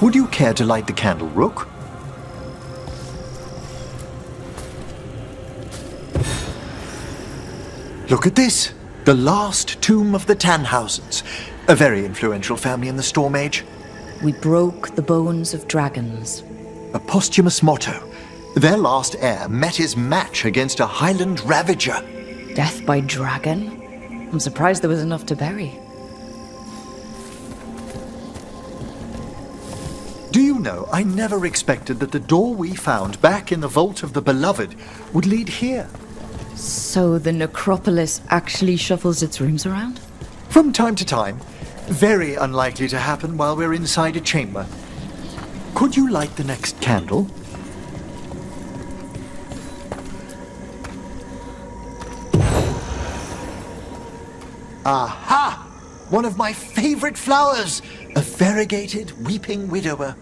Would you care to light the candle, Rook? Look at this! The last tomb of the Tannhausens. A very influential family in the Storm Age. We broke the bones of dragons. A posthumous motto. Their last heir met his match against a Highland Ravager. Death by dragon? I'm surprised there was enough to bury. Do you know, I never expected that the door we found back in the Vault of the Beloved would lead here. So the necropolis actually shuffles its rooms around? From time to time. Very unlikely to happen while we're inside a chamber. Could you light the next candle? Aha! One of my favorite flowers! A variegated weeping widower.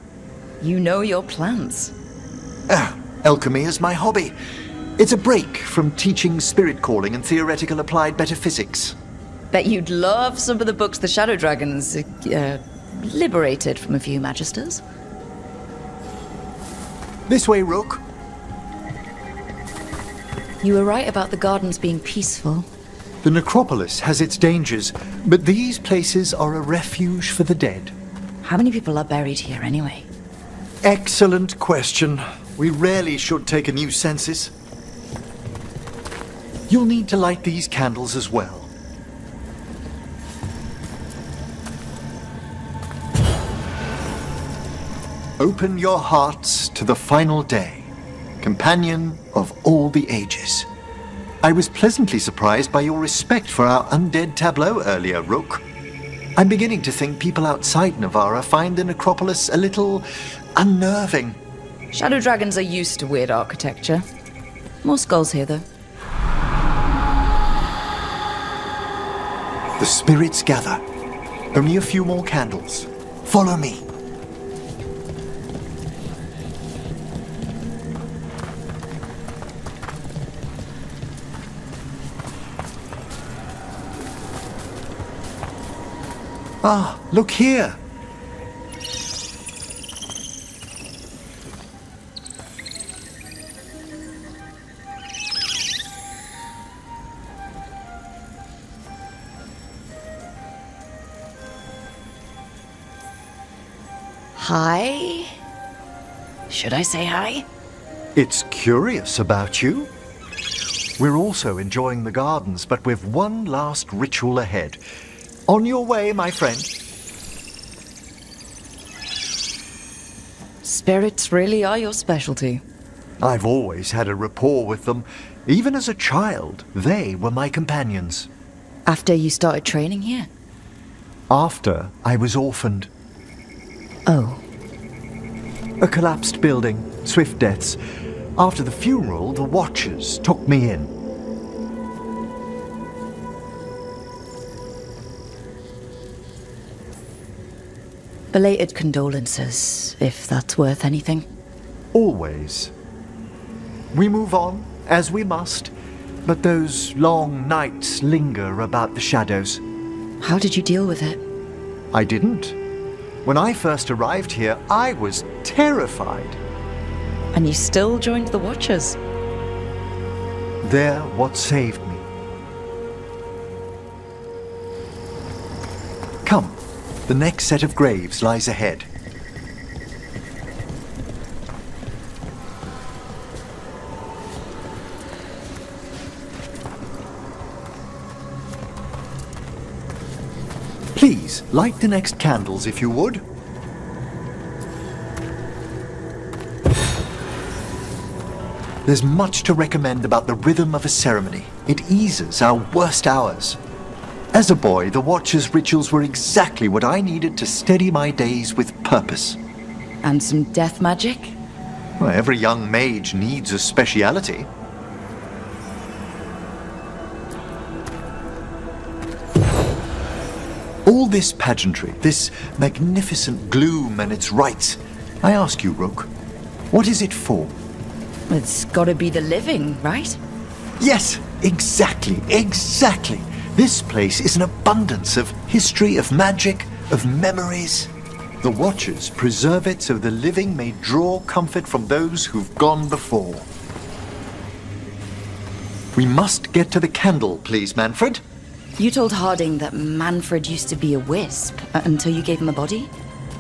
You know your plants. Alchemy is my hobby. It's a break from teaching spirit calling and theoretical applied metaphysics. Bet you'd love some of the books the Shadow Dragons liberated from a few magisters. This way, Rook. You were right about the gardens being peaceful. The necropolis has its dangers, but these places are a refuge for the dead. How many people are buried here anyway? Excellent question. We rarely should take a new census. You'll need to light these candles as well. Open your hearts to the final day, companion of all the ages. I was pleasantly surprised by your respect for our undead tableau earlier, Rook. I'm beginning to think people outside Navarra find the necropolis a little unnerving. Shadow Dragons are used to weird architecture. More skulls here, though. The spirits gather. Only a few more candles. Follow me. Ah, look here. Hi? Should I say hi? It's curious about you. We're also enjoying the gardens, but with one last ritual ahead. On your way, my friend. Spirits really are your specialty. I've always had a rapport with them. Even as a child, they were my companions. After you started training here? After I was orphaned. Oh. A collapsed building, swift deaths. After the funeral, the Watchers took me in. Belated condolences, if that's worth anything. Always. We move on, as we must, but those long nights linger about the shadows. How did you deal with it? I didn't. When I first arrived here, I was terrified. And you still joined the Watchers? They're what saved me. Come, the next set of graves lies ahead. Please, light the next candles if you would. There's much to recommend about the rhythm of a ceremony. It eases our worst hours. As a boy, the Watcher's rituals were exactly what I needed to steady my days with purpose. And some death magic? Well, every young mage needs a speciality. All this pageantry, this magnificent gloom and its rites, I ask you, Rook, what is it for? It's gotta be the living, right? Yes, exactly. This place is an abundance of history, of magic, of memories. The Watchers preserve it so the living may draw comfort from those who've gone before. We must get to the candle, please, Manfred. You told Harding that Manfred used to be a wisp until you gave him a body?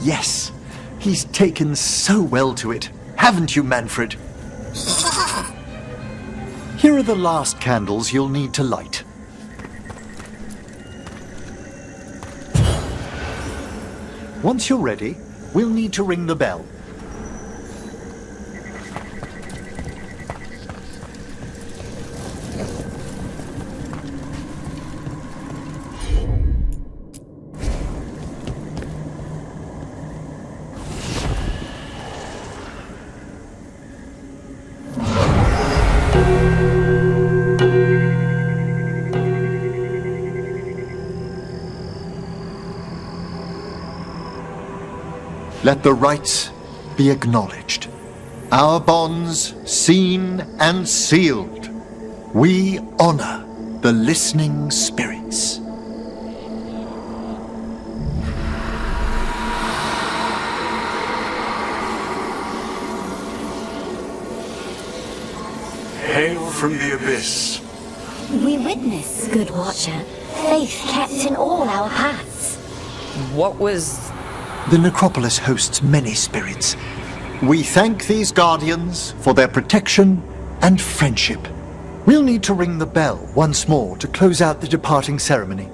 Yes, he's taken so well to it. Haven't you, Manfred? Here are the last candles you'll need to light. Once you're ready, we'll need to ring the bell. Let the rites be acknowledged. Our bonds seen and sealed. We honor the listening spirits. Hail from the abyss. We witness, good Watcher, faith kept in all our paths. What was... The necropolis hosts many spirits. We thank these guardians for their protection and friendship. We'll need to ring the bell once more to close out the departing ceremony.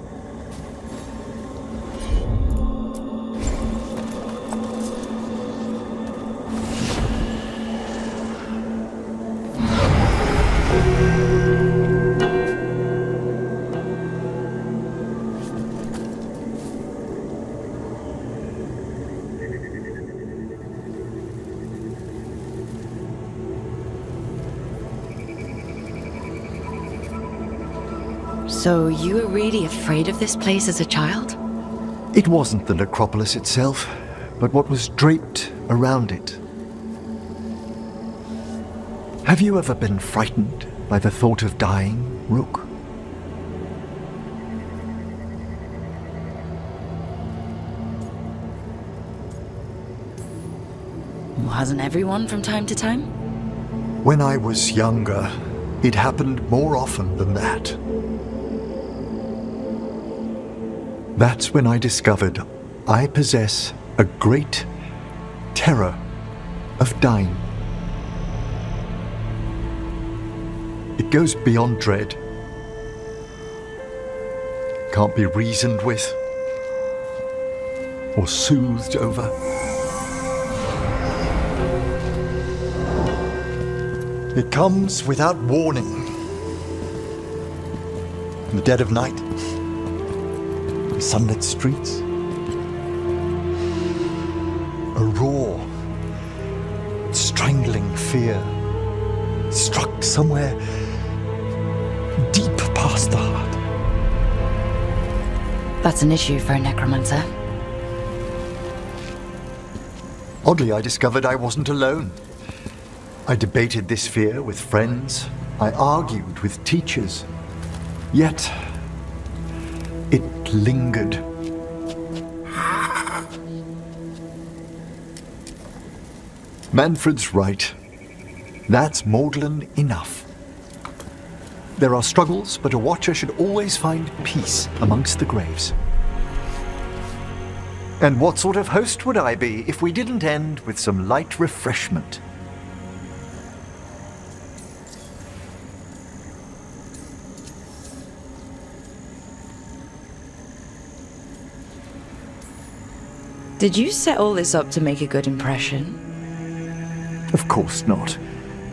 So you were really afraid of this place as a child? It wasn't the necropolis itself, but what was draped around it. Have you ever been frightened by the thought of dying, Rook? Well, hasn't everyone from time to time? When I was younger, it happened more often than that. That's when I discovered I possess a great terror of dying. It goes beyond dread. Can't be reasoned with or soothed over. It comes without warning. In the dead of night, in sunlit streets, a raw, strangling fear struck somewhere deep past the heart. That's an issue for a necromancer. Oddly, I discovered I wasn't alone. I debated this fear with friends. I argued with teachers. Yet, it lingered. Manfred's right. That's maudlin enough. There are struggles, but a watcher should always find peace amongst the graves. And what sort of host would I be if we didn't end with some light refreshment? Did you set all this up to make a good impression? Of course not.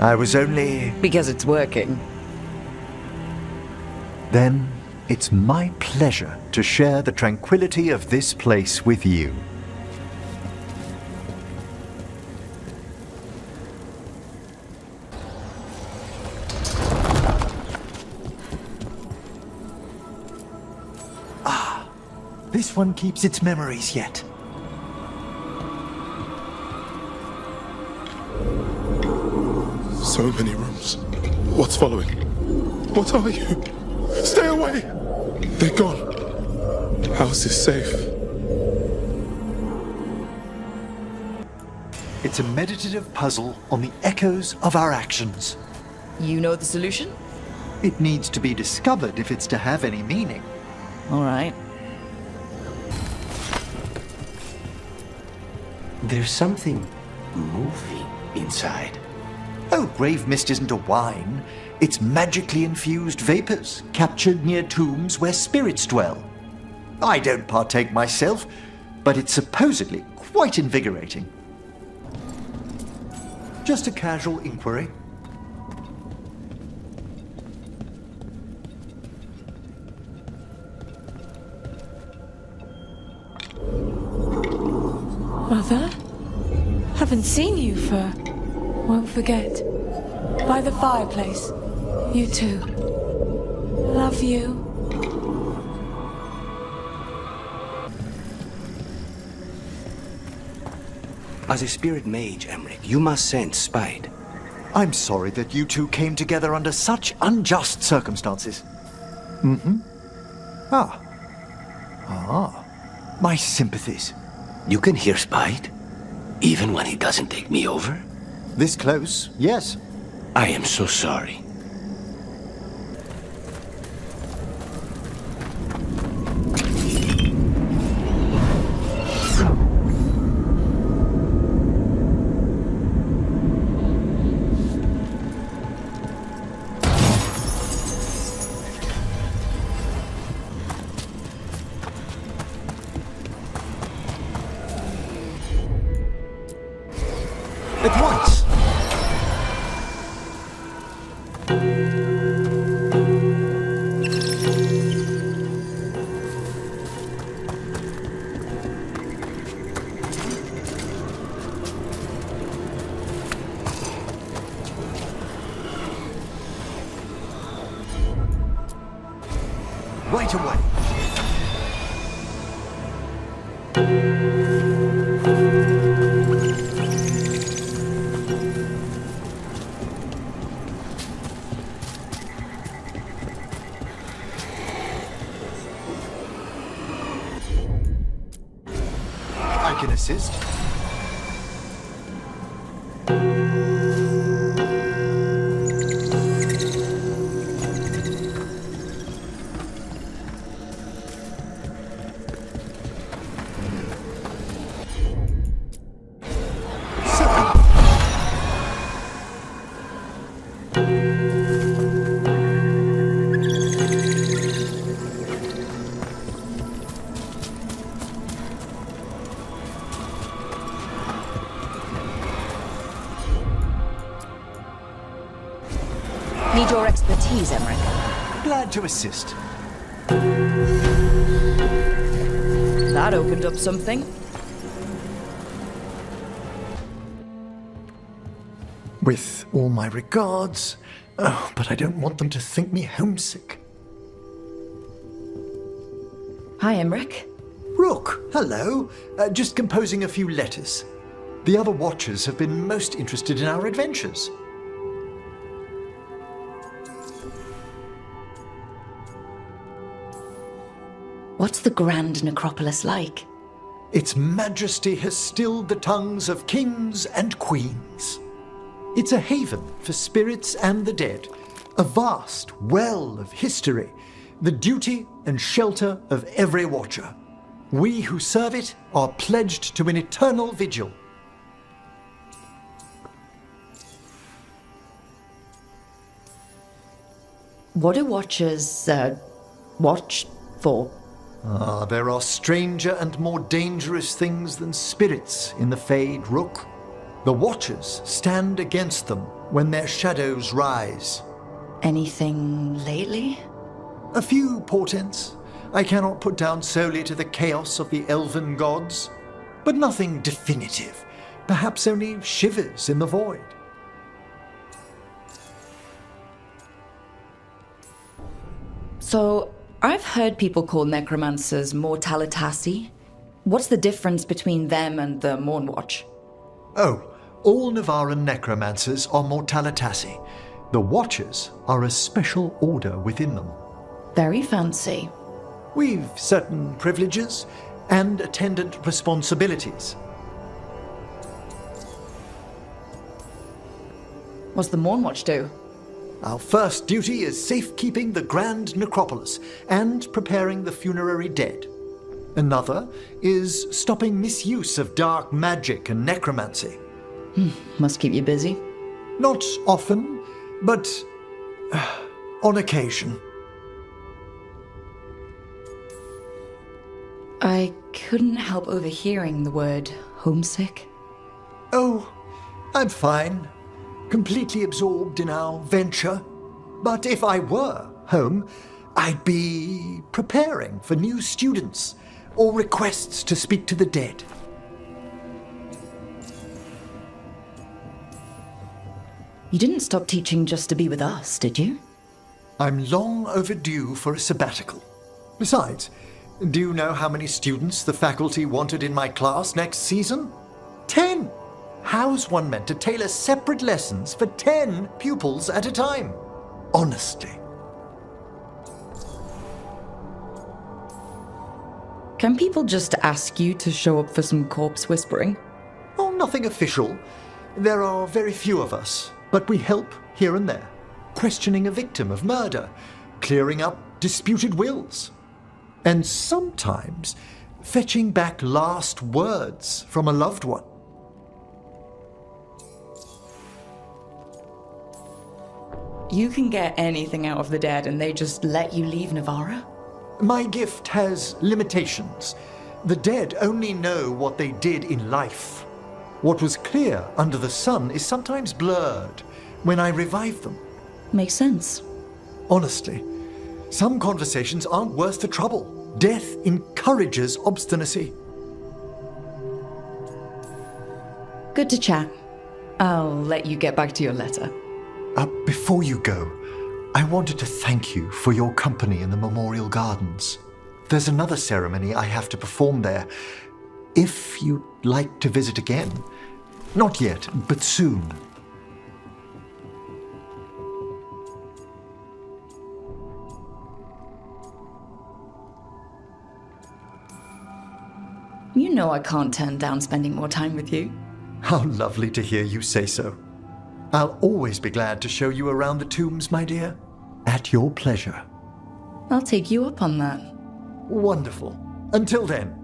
I was only... Because it's working. Then it's my pleasure to share the tranquility of this place with you. Ah, this one keeps its memories yet. So many rooms. What's following? What are you? Stay away! They're gone. House is safe. It's a meditative puzzle on the echoes of our actions. You know the solution? It needs to be discovered if it's to have any meaning. All right. There's something moving inside. Oh, grave mist isn't a wine. It's magically infused vapors captured near tombs where spirits dwell. I don't partake myself, but it's supposedly quite invigorating. Just a casual inquiry. Mother? Haven't seen you for... Won't forget. By the fireplace. You too. Love you. As a spirit mage, Emmerich, you must sense spite. I'm sorry that you two came together under such unjust circumstances. My sympathies. You can hear spite, even when he doesn't take me over? This close, yes. I am so sorry. At once. Right away. I can assist. Need your expertise, Emmerich. Glad to assist. That opened up something. With all my regards. Oh, but I don't want them to think me homesick. Hi, Emmerich. Rook, hello. Just composing a few letters. The other Watchers have been most interested in our adventures. What's the Grand Necropolis like? Its majesty has stilled the tongues of kings and queens. It's a haven for spirits and the dead, a vast well of history, the duty and shelter of every Watcher. We who serve it are pledged to an eternal vigil. What do Watchers, watch for? There are stranger and more dangerous things than spirits in the Fade, Rook. The Watchers stand against them when their shadows rise. Anything lately? A few portents I cannot put down solely to the chaos of the elven gods, but nothing definitive, perhaps only shivers in the void. So, I've heard people call necromancers mortalitasi. What's the difference between them and the Mornwatch? Oh, all Navaran necromancers are mortalitasi. The Watchers are a special order within them. Very fancy. We've certain privileges and attendant responsibilities. What's the Mornwatch do? Our first duty is safekeeping the Grand Necropolis and preparing the funerary dead. Another is stopping misuse of dark magic and necromancy. Must keep you busy. Not often, but on occasion. I couldn't help overhearing the word homesick. Oh, I'm fine. Completely absorbed in our venture. But if I were home, I'd be preparing for new students or requests to speak to the dead. You didn't stop teaching just to be with us, did you? I'm long overdue for a sabbatical. Besides, do you know how many students the faculty wanted in my class next season? 10! How's one meant to tailor separate lessons for 10 pupils at a time? Honestly. Can people just ask you to show up for some corpse whispering? Oh, nothing official. There are very few of us, but we help here and there. Questioning a victim of murder, clearing up disputed wills, and sometimes fetching back last words from a loved one. You can get anything out of the dead and they just let you leave Navarra? My gift has limitations. The dead only know what they did in life. What was clear under the sun is sometimes blurred when I revive them. Makes sense. Honestly, some conversations aren't worth the trouble. Death encourages obstinacy. Good to chat. I'll let you get back to your letter. Before you go, I wanted to thank you for your company in the Memorial Gardens. There's another ceremony I have to perform there. If you'd like to visit again. Not yet, but soon. You know I can't turn down spending more time with you. How lovely to hear you say so. I'll always be glad to show you around the tombs, my dear. At your pleasure. I'll take you up on that. Wonderful. Until then.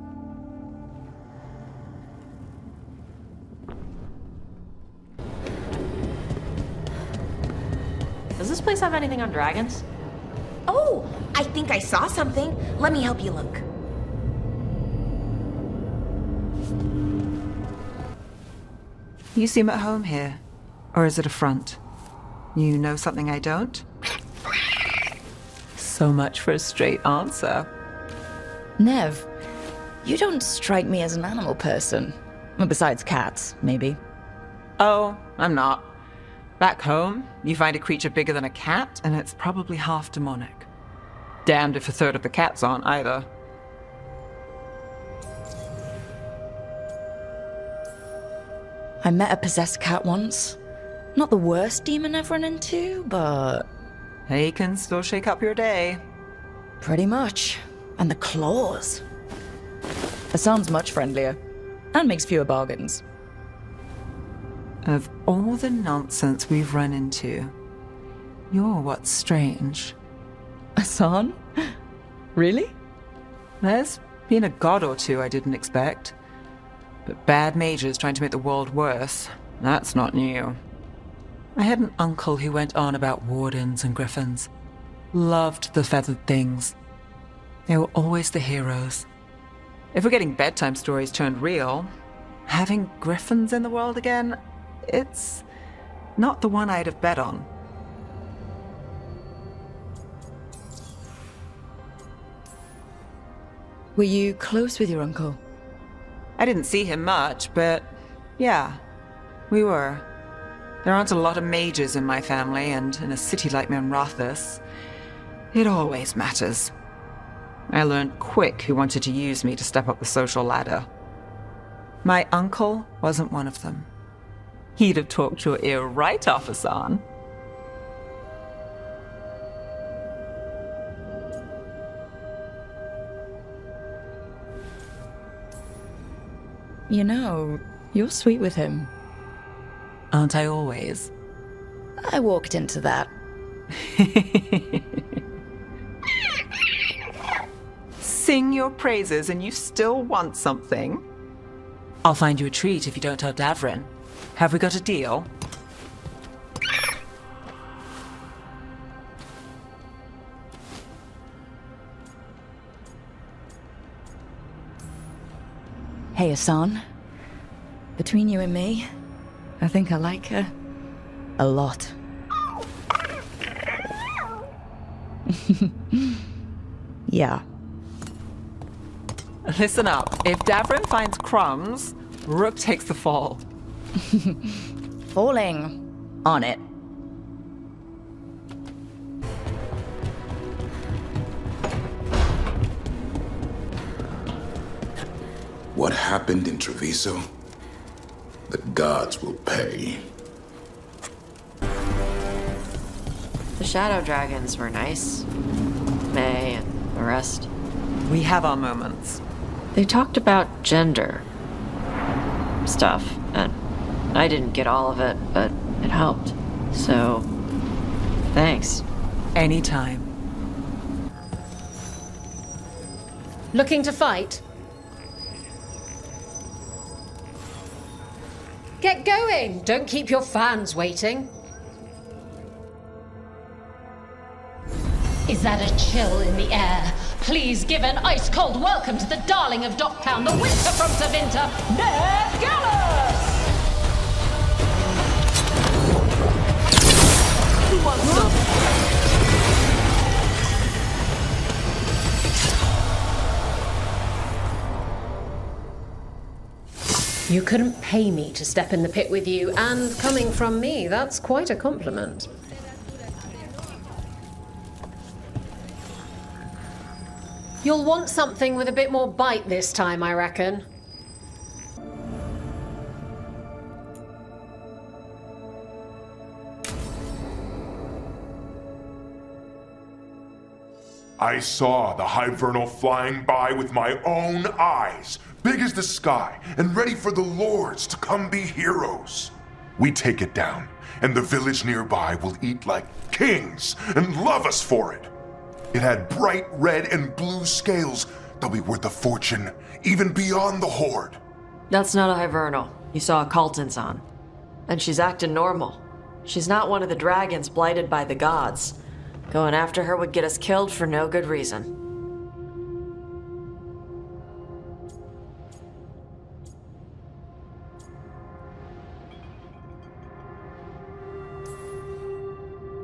Does this place have anything on dragons? Oh, I think I saw something. Let me help you look. You seem at home here. Or is it a front? You know something I don't? So much for a straight answer. Nev, you don't strike me as an animal person. Well, besides cats, maybe. Oh, I'm not. Back home, you find a creature bigger than a cat, and it's probably half demonic. Damned if a third of the cats aren't either. I met a possessed cat once. Not the worst demon I've run into, but... They can still shake up your day. Pretty much. And the claws. It sounds much friendlier. And makes fewer bargains. Of all the nonsense we've run into, you're what's strange. Asan? Really? There's been a god or two I didn't expect. But bad mages trying to make the world worse, that's not new. I had an uncle who went on about wardens and griffins. Loved the feathered things. They were always the heroes. If we're getting bedtime stories turned real, having griffins in the world again, it's not the one I'd have bet on. Were you close with your uncle? I didn't see him much, but yeah, we were. There aren't a lot of mages in my family, and in a city like Menrathis, it always matters. I learned quick who wanted to use me to step up the social ladder. My uncle wasn't one of them. He'd have talked your ear right off, Asan. You know, you're sweet with him. Aren't I always? I walked into that. Sing your praises and you still want something? I'll find you a treat if you don't tell Davrin. Have we got a deal? Hey, Hassan. Between you and me, I think I like her a lot. Yeah. Listen up. If Davrin finds crumbs, Rook takes the fall. Falling on it. What happened in Treviso? The gods will pay. The Shadow Dragons were nice. May and the rest. We have our moments. They talked about gender stuff, and I didn't get all of it, but it helped. So, thanks. Anytime. Looking to fight? Get going! Don't keep your fans waiting. Is that a chill in the air? Please give an ice-cold welcome to the darling of Docktown, the winter from Savinta, Ned Gallus! Who wants some? You couldn't pay me to step in the pit with you, and coming from me, that's quite a compliment. You'll want something with a bit more bite this time, I reckon. I saw the Hivernal flying by with my own eyes, big as the sky, and ready for the lords to come be heroes. We take it down, and the village nearby will eat like kings and love us for it. It had bright red and blue scales. They'll be worth a fortune, even beyond the Horde. That's not a Hivernal. You saw a Calton's on. And she's acting normal. She's not one of the dragons blighted by the gods. Going after her would get us killed for no good reason.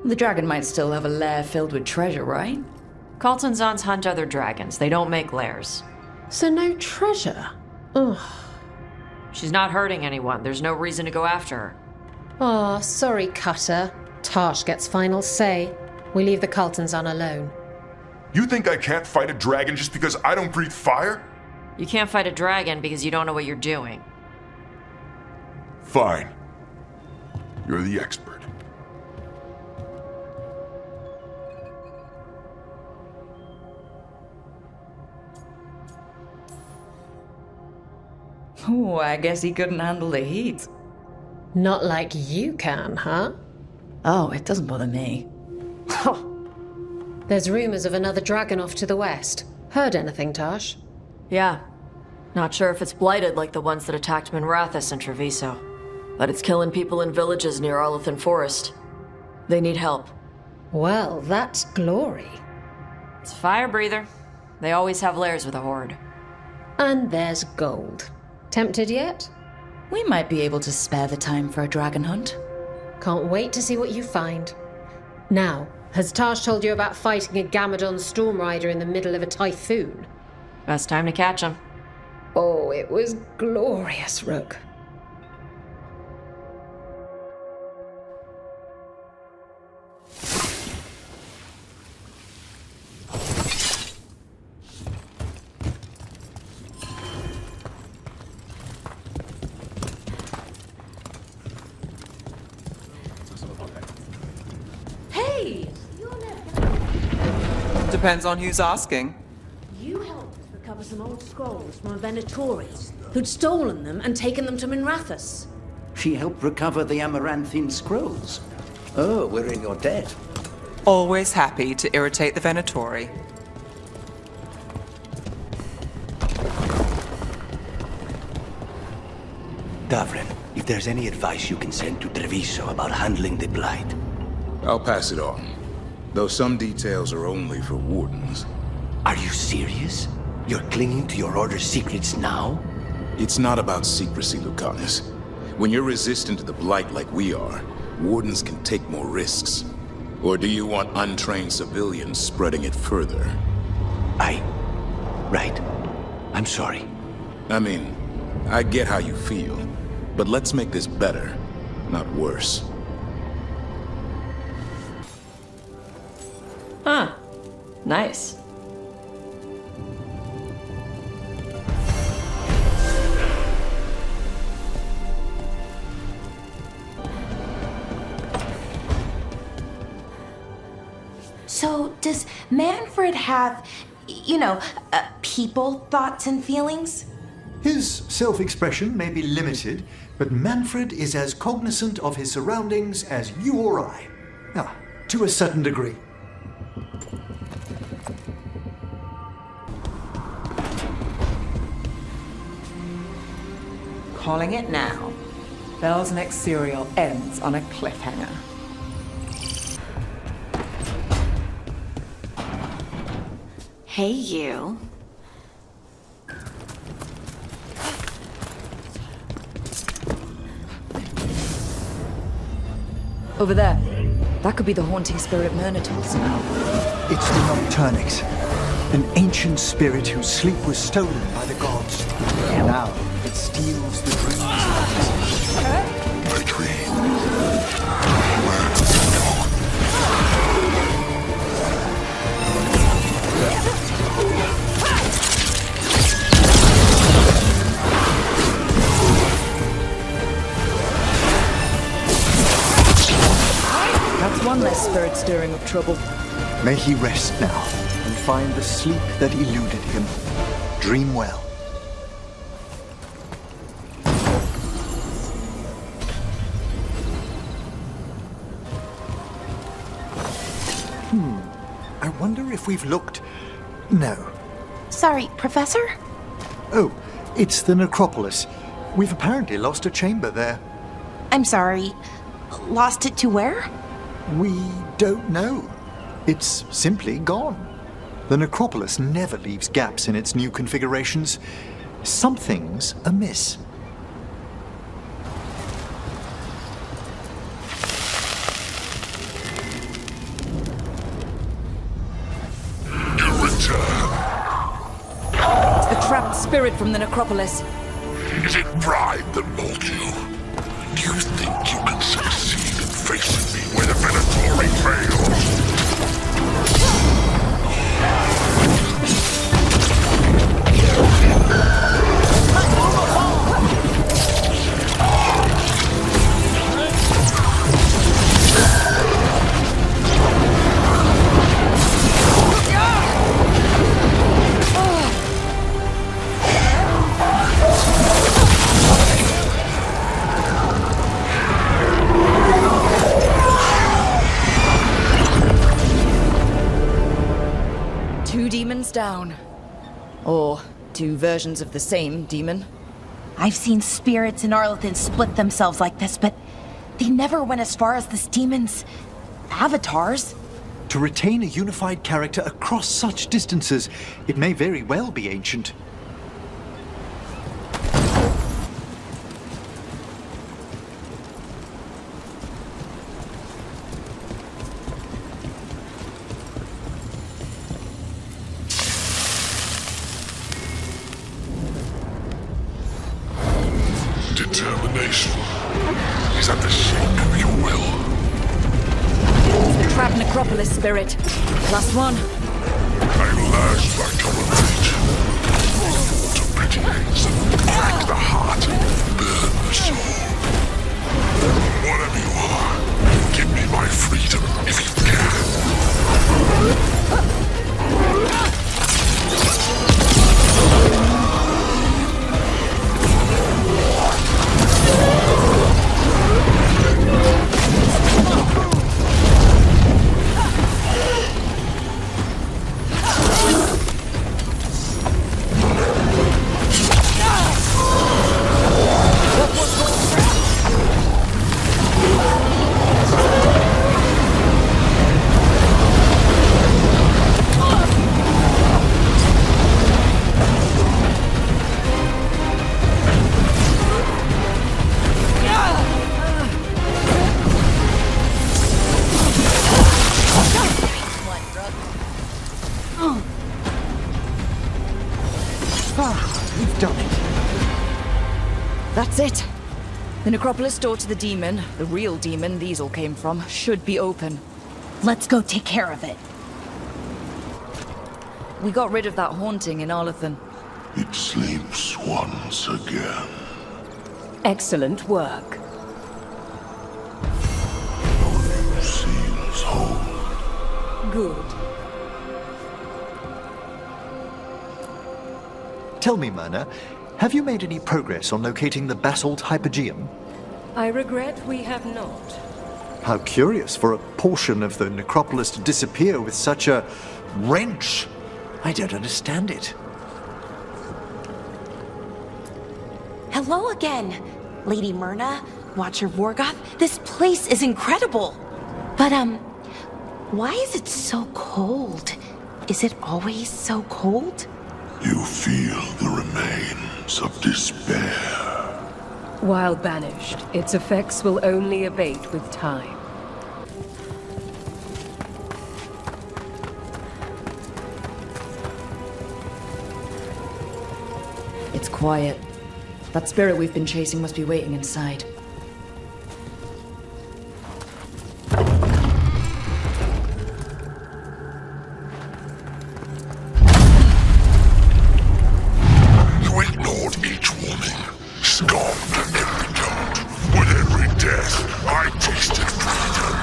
The dragon might still have a lair filled with treasure, right? Caltonzons hunt other dragons. They don't make lairs. So no treasure? Ugh. She's not hurting anyone. There's no reason to go after her. Oh, sorry, Cutter. Tarsh gets final say. We leave the Caltonzon alone. You think I can't fight a dragon just because I don't breathe fire? You can't fight a dragon because you don't know what you're doing. Fine. You're the expert. Oh, I guess he couldn't handle the heat. Not like you can, huh? Oh, it doesn't bother me. There's rumors of another dragon off to the west. Heard anything, Tarsh? Yeah. Not sure if it's blighted like the ones that attacked Minrathous and Treviso. But it's killing people in villages near Arlethan Forest. They need help. Well, that's glory. It's a fire breather. They always have lairs with a horde. And there's gold. Tempted yet? We might be able to spare the time for a dragon hunt. Can't wait to see what you find. Now, has Tarsh told you about fighting a Gamadon Stormrider in the middle of a typhoon? Best time to catch him. Oh, it was glorious, Rook. Hey! Depends on who's asking. You helped recover some old scrolls from a Venatori who'd stolen them and taken them to Minrathous. She helped recover the Amaranthine scrolls. Oh, we're in your debt. Always happy to irritate the Venatori. Davrin, if there's any advice you can send to Treviso about handling the Blight. I'll pass it on. Though some details are only for wardens. Are you serious? You're clinging to your order's secrets now? It's not about secrecy, Lucanus. When you're resistant to the Blight like we are, wardens can take more risks. Or do you want untrained civilians spreading it further? Right. I'm sorry. I mean, I get how you feel, but let's make this better, not worse. Huh. Nice. So, does Manfred have, people thoughts and feelings? His self-expression may be limited, but Manfred is as cognizant of his surroundings as you or I. To a certain degree. Calling it now. Bell's next serial ends on a cliffhanger. Hey, you. Over there. That could be the haunting spirit Myrnitors. It's the Nocturnix, an ancient spirit whose sleep was stolen by the gods. Now it steals the dreams. My dream. That's one less spirit stirring up trouble. May he rest now and find the sleep that eluded him. Dream well. I wonder if we've looked... No. Sorry, Professor? Oh, it's the necropolis. We've apparently lost a chamber there. I'm sorry. Lost it to where? We don't know. It's simply gone. The necropolis never leaves gaps in its new configurations. Something's amiss. It's the trapped spirit from the necropolis. Is it pride that mold you? Do you think you can succeed in facing me where the Venatori fails? Two demons down. Or two versions of the same demon. I've seen spirits in Arlethan split themselves like this, but they never went as far as this demon's avatars. To retain a unified character across such distances, it may very well be ancient. Determination is at the shape of your will. It's the trapped necropolis spirit. +1. I lash like a blade. To pretty hands that crack the heart and burn the soul. Whatever you are, give me my freedom if you can. That's it. The necropolis door to the demon, the real demon these all came from, should be open. Let's go take care of it. We got rid of that haunting in Arlathan. It sleeps once again. Excellent work. Seals hold. Good. Tell me, Myrna, have you made any progress on locating the basalt hypogeum? I regret we have not. How curious for a portion of the necropolis to disappear with such a wrench. I don't understand it. Hello again, Lady Myrna, Watcher Vorgoth. This place is incredible. But, why is it so cold? Is it always so cold? You feel the remains of despair. While banished, its effects will only abate with time. It's quiet. That spirit we've been chasing must be waiting inside. You ignored each warning, scoffed at every doubt. With every death, I tasted freedom.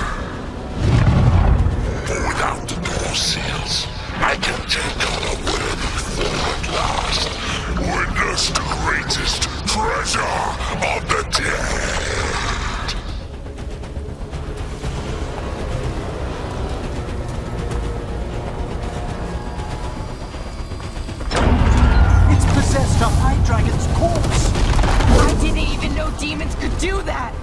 For without the door seals, I can take on a worthy form at last. Witness the greatest treasure of the dead. It's possessed a High Dragon's corpse! I didn't even know demons could do that!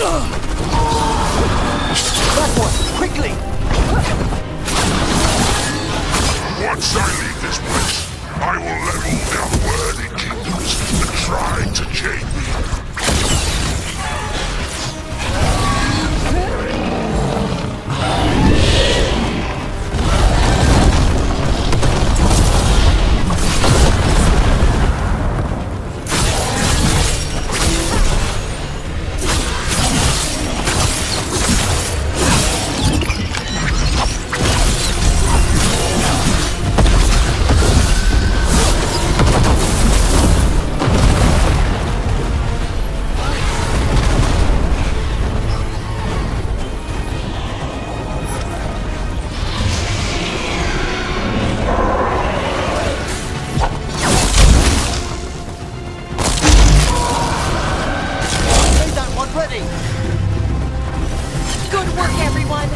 Ugh! ready! Good work, everyone!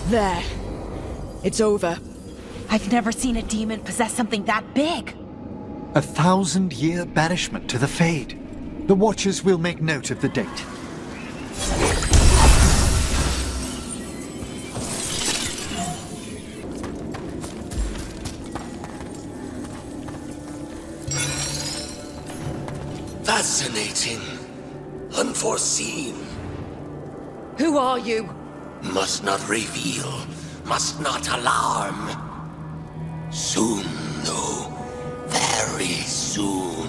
There. It's over. I've never seen a demon possess something that big. 1,000-year banishment to the Fade. The Watchers will make note of the date. Fascinating. Unforeseen. Who are you? Must not reveal. Must not alarm. Soon, though. Very soon.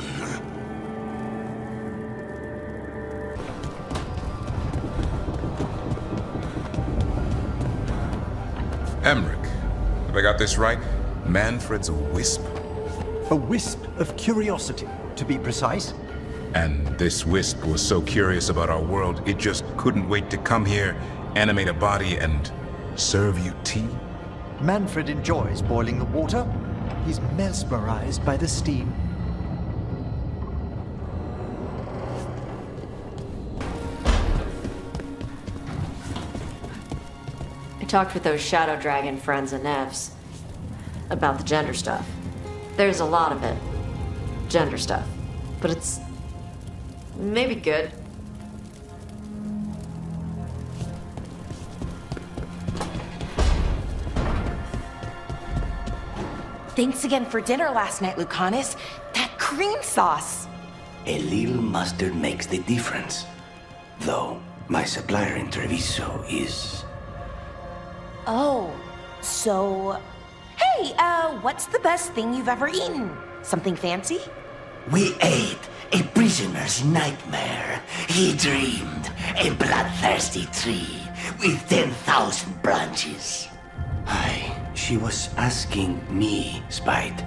Emmerich, have I got this right? Manfred's a wisp? A wisp of curiosity, to be precise. And this wisp was so curious about our world, it just couldn't wait to come here, animate a body, and serve you tea? Manfred enjoys boiling the water. He's mesmerized by the steam. I talked with those Shadow Dragon friends of Nev's about the gender stuff. There's a lot of it. Gender stuff. But it's maybe good. Thanks again for dinner last night, Lucanus. That cream sauce. A little mustard makes the difference. Though, my supplier in Treviso is... Oh, so... Hey, what's the best thing you've ever eaten? Something fancy? We ate a prisoner's nightmare. He dreamed a bloodthirsty tree with 10,000 branches. She was asking me, Spite.